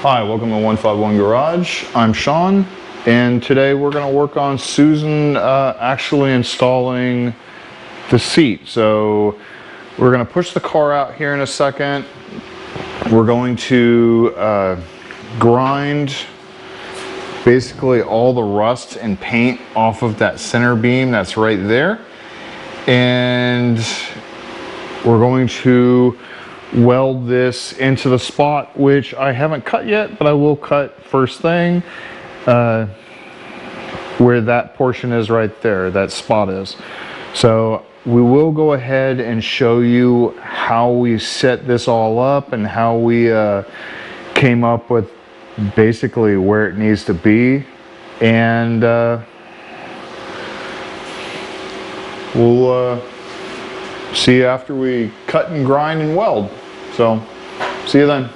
Hi, welcome to 151 Garage. I'm Sean, and today we're going to work on Susan actually installing the seat. So we're going to push the car out here in a second. We're going to grind basically all the rust and paint off of that center beam that's right there. And we're going to weld this into the spot, which I haven't cut yet, but I will cut first thing where that portion is right there, that spot is. So we will go ahead and show you how we set this all up and how we came up with basically where it needs to be, and we'll see you after we cut and grind and weld. So, see you then.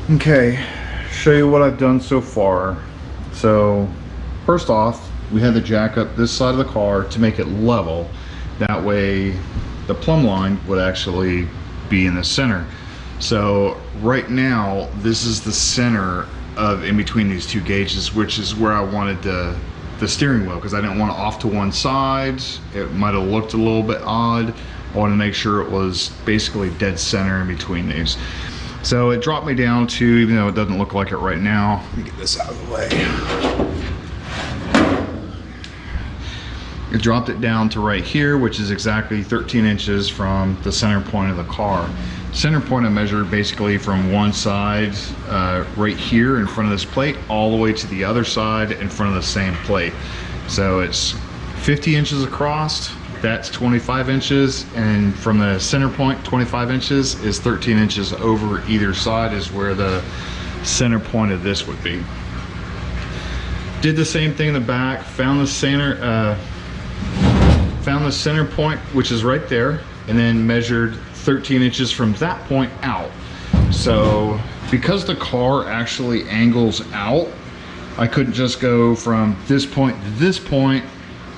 Okay, show you what I've done so far. So first off, we had to jack up this side of the car to make it level. That way the plumb line would actually be in the center. So right now, this is the center of in between these two gauges, which is where I wanted the steering wheel, because I didn't want it off to one side. It might have looked a little bit odd. I wanted to make sure it was basically dead center in between these. So it dropped me down to, even though it doesn't look like it right now, let me get this out of the way. It dropped it down to right here, which is exactly 13 inches from the center point of the car. Center point I measured basically from one side right here in front of this plate all the way to the other side in front of the same plate. So it's 50 inches across. That's 25 inches, and from the center point, 25 inches is 13 inches over either side is where the center point of this would be. Did the same thing in the back, found the center point, which is right there, and then measured 13 inches from that point out. So because the car actually angles out, I couldn't just go from this point to this point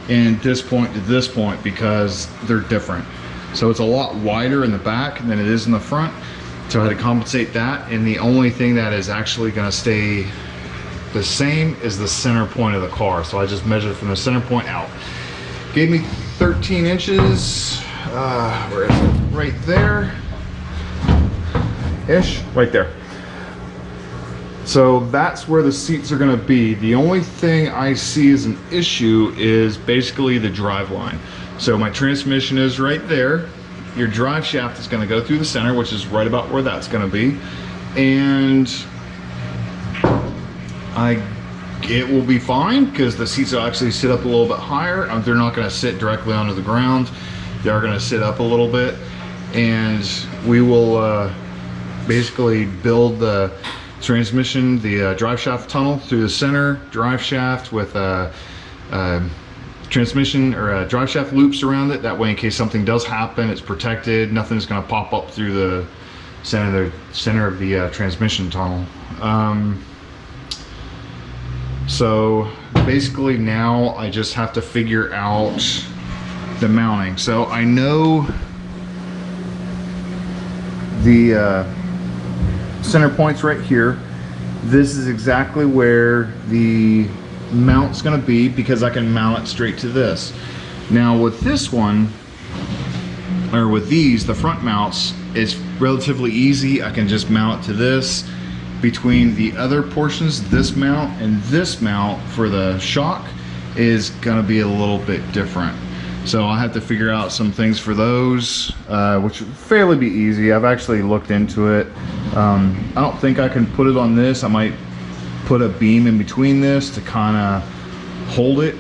and this point to this point, because they're different. So it's a lot wider in the back than it is in the front, so I had to compensate that, and the only thing that is actually going to stay the same is the center point of the car. So I just measured from the center point out. Gave me 13 inches. Where is it? Right there ish, right there. So that's where the seats are going to be. The only thing I see as an issue is basically the drive line. So my transmission is right there. Your drive shaft is going to go through the center, which is right about where that's going to be. And it will be fine because the seats will actually sit up a little bit higher. They're not going to sit directly onto the ground. They are going to sit up a little bit. And we will basically build the transmission, the drive shaft tunnel through the center drive shaft with transmission or drive shaft loops around it. That way, in case something does happen, it's protected. Nothing's going to pop up through the center of the transmission tunnel. So basically now I just have to figure out the mounting. So I know the center point's right here. This is exactly where the mount's going to be, because I can mount it straight to this. Now with this one, or with these, the front mounts, is relatively easy. I can just mount it to this. Between the other portions, this mount and this mount for the shock is going to be a little bit different. So I'll have to figure out some things for those, which will fairly be easy. I've actually looked into it. I don't think I can put it on this. I might put a beam in between this to kind of hold it.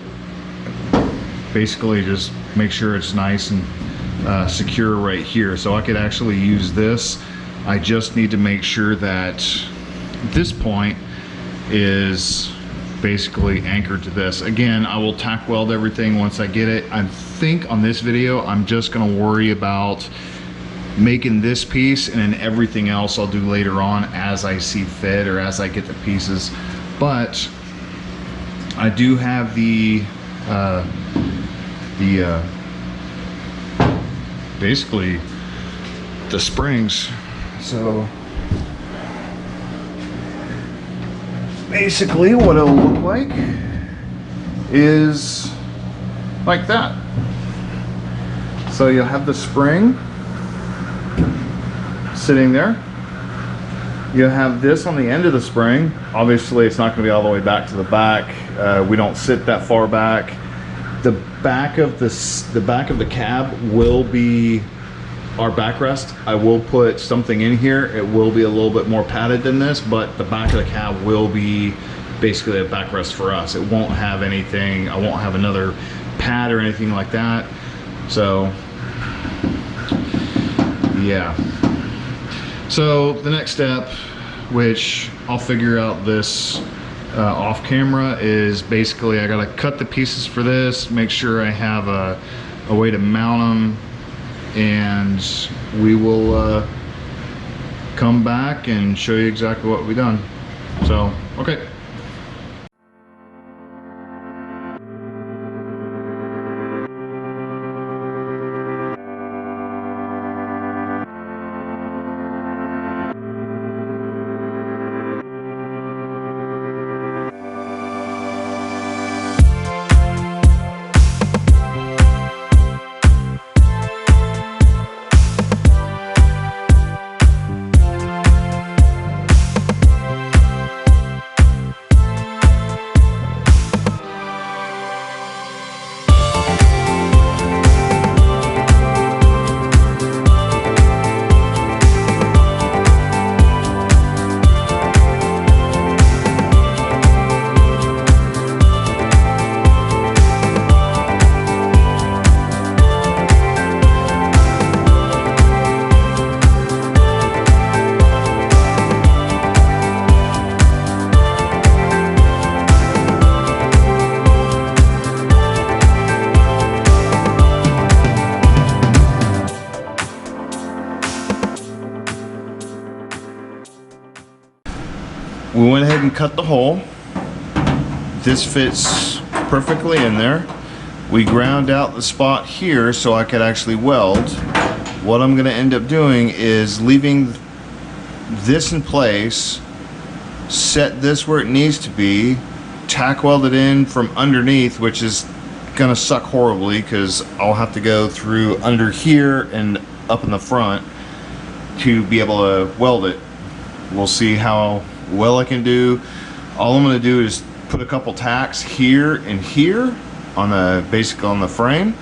Basically just make sure it's nice and secure right here, so I could actually use this. I just need to make sure that this point is basically anchored to this. Again, I will tack weld everything once I get it. I think on this video I'm just going to worry about making this piece, and then everything else I'll do later on as I see fit or as I get the pieces. But I do have basically the springs. So basically what it'll look like is like that. So you'll have the spring sitting there. You'll have this on the end of the spring. Obviously it's not going to be all the way back to the back. We don't sit that far back. The back of the cab will be our backrest. I will put something in here. It will be a little bit more padded than this, but the back of the cab will be basically a backrest for us. It won't have anything. I won't have another pad or anything like that. So yeah. So the next step, which I'll figure out this off camera, is basically I gotta cut the pieces for this, make sure I have a way to mount them, and we will come back and show you exactly what we've done. So, okay. We went ahead and cut the hole. This fits perfectly in there. We ground out the spot here so I could actually weld. What I'm going to end up doing is leaving this in place, set this where it needs to be, tack weld it in from underneath, which is going to suck horribly because I'll have to go through under here and up in the front to be able to weld it. We'll see how well I can do. All I'm going to do is put a couple tacks here and here on the basically on the frame,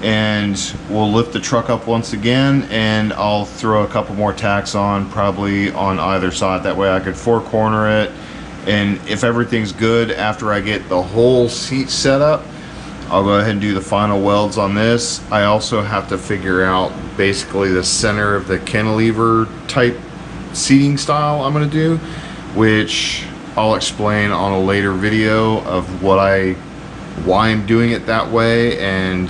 and we'll lift the truck up once again, and I'll throw a couple more tacks on probably on either side. That way I could four corner it, and if everything's good after I get the whole seat set up, I'll go ahead and do the final welds on this. I also have to figure out basically the center of the cantilever type seating style I'm going to do, which I'll explain on a later video of why I'm doing it that way and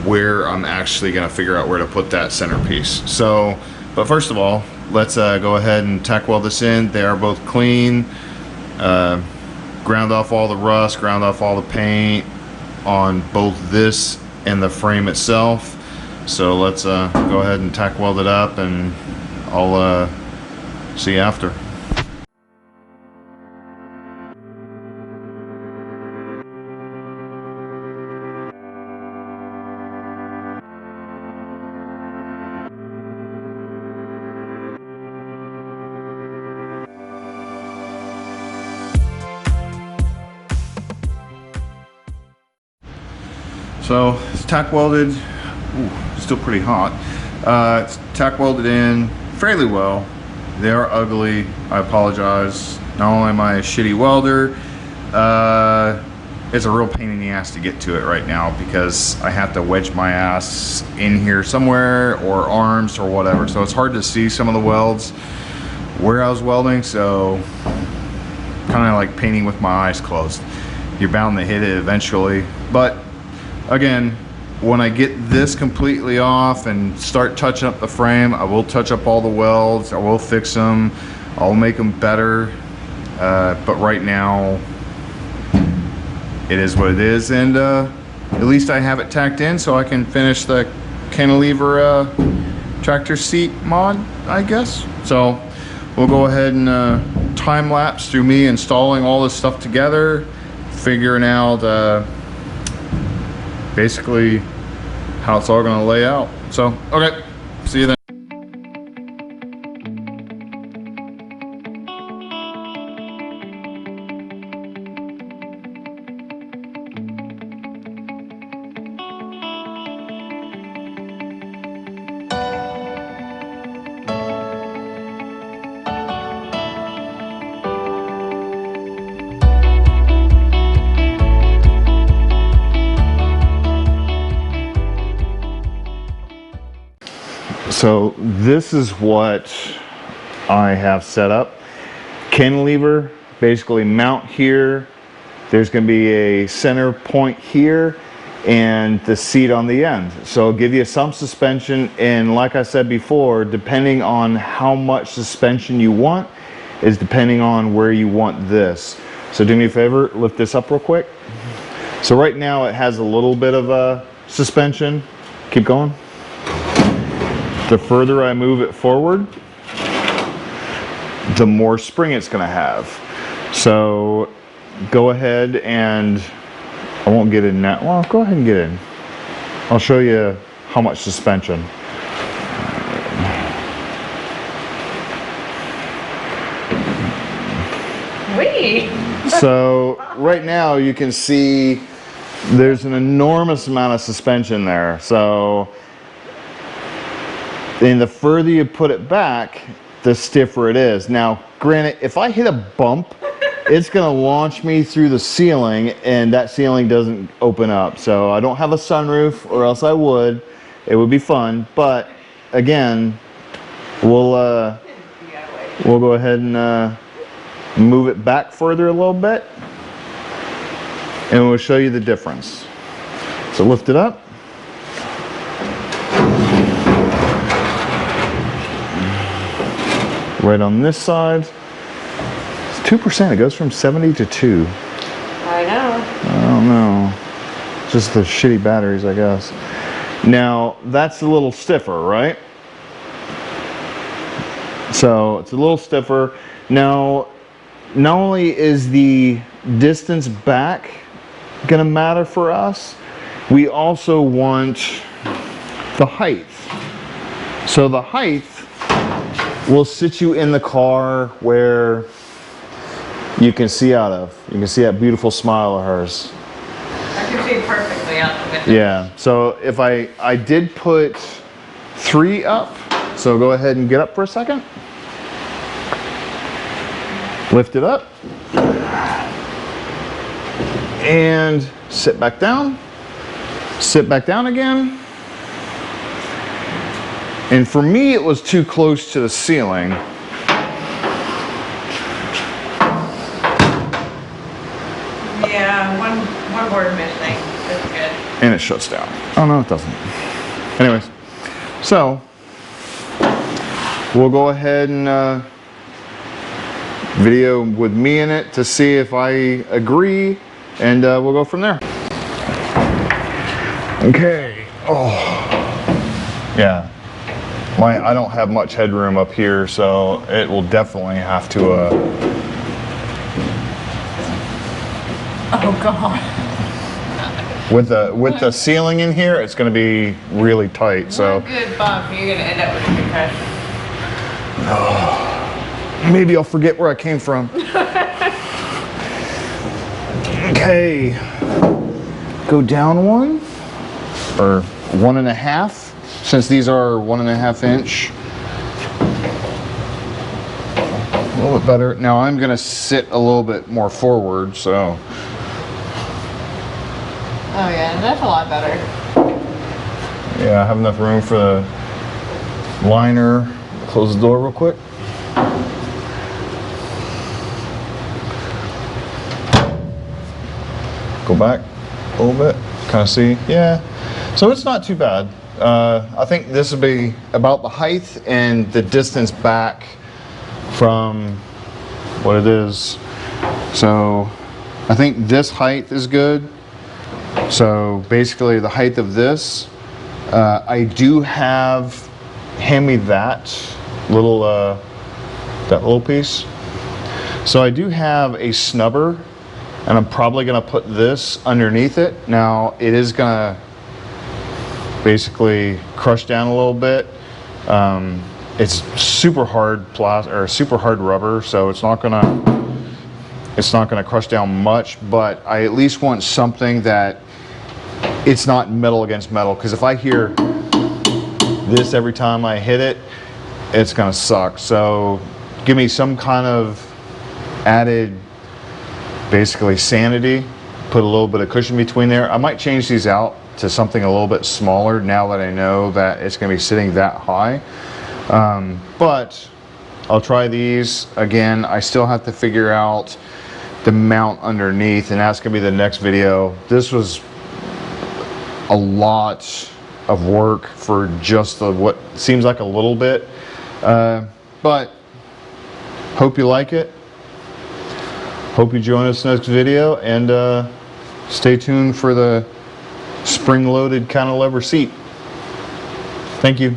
where I'm actually going to figure out where to put that centerpiece. So, but first of all, let's go ahead and tack weld this in. They are both clean. Ground off all the rust, ground off all the paint on both this and the frame itself. So let's go ahead and tack weld it up, and I'll see you after. So it's tack welded. Ooh, still pretty hot. It's tack welded in fairly well. They are ugly. I apologize. Not only am I a shitty welder, it's a real pain in the ass to get to it right now because I have to wedge my ass in here somewhere, or arms or whatever. So it's hard to see some of the welds where I was welding, so kind of like painting with my eyes closed. You're bound to hit it eventually. But again, when I get this completely off and start touching up the frame, I will touch up all the welds, I will fix them, I'll make them better. But right now, it is what it is, and at least I have it tacked in so I can finish the cantilever tractor seat mod, I guess. So we'll go ahead and time lapse through me installing all this stuff together, figuring out basically how it's all going to lay out. So, okay, see you then. So this is what I have set up. Cantilever, basically mount here. There's going to be a center point here and the seat on the end. So it'll give you some suspension, and like I said before, depending on how much suspension you want is depending on where you want this. So do me a favor, lift this up real quick. So right now it has a little bit of a suspension. Keep going. The further I move it forward, the more spring it's going to have. So go ahead and, I won't get in that. Well, go ahead and get in. I'll show you how much suspension. Wee. So right now you can see there's an enormous amount of suspension there. So, and the further you put it back, the stiffer it is. Now, granted, if I hit a bump, it's gonna launch me through the ceiling, and that ceiling doesn't open up. So I don't have a sunroof, or else I would. It would be fun, but again, we'll go ahead and move it back further a little bit, and we'll show you the difference. So lift it up. Right on this side, it's 2%. It goes from 70 to 2. I know. I don't know. Just the shitty batteries, I guess. Now, that's a little stiffer, right? So, it's a little stiffer. Now, not only is the distance back gonna matter for us, we also want the height. So the height will sit you in the car where you can see out of. You can see that beautiful smile of hers. I can see perfectly out the window. Yeah, so if I did put 3 up, so go ahead and get up for a second. Lift it up. And sit back down. Sit back down again. And for me, it was too close to the ceiling. Yeah, one board missing. That's good. And it shuts down. Oh no, it doesn't. Anyways, so we'll go ahead and video with me in it to see if I agree, and we'll go from there. Okay. Oh, yeah. I don't have much headroom up here, so it will definitely have to. Oh God. With the ceiling in here, it's going to be really tight. So. One good bump, you're gonna end up with a concussion. Oh, maybe I'll forget where I came from. Okay. Go down 1 or 1.5. Since these are 1.5 inch, a little bit better. Now I'm gonna sit a little bit more forward, so Oh yeah, that's a lot better. Yeah, I have enough room for the liner. Close the door real quick. Go back a little bit, kind of see, yeah. So it's not too bad. I think this would be about the height and the distance back from what it is. So I think this height is good. So basically the height of this, I do have, hand me that little piece. So I do have a snubber, and I'm probably gonna put this underneath it. Now it is gonna basically crush down a little bit. It's super hard plastic or super hard rubber, so it's not gonna crush down much, but I at least want something that it's not metal against metal, because if I hear this every time I hit it, it's gonna suck. So give me some kind of added, basically sanity, put a little bit of cushion between there. I might change these out to something a little bit smaller now that I know that it's gonna be sitting that high. But I'll try these. Again, I still have to figure out the mount underneath, and that's gonna be the next video. This was a lot of work for just what seems like a little bit, but hope you like it. Hope you join us next video, and stay tuned for the spring-loaded cantilever seat. Thank you.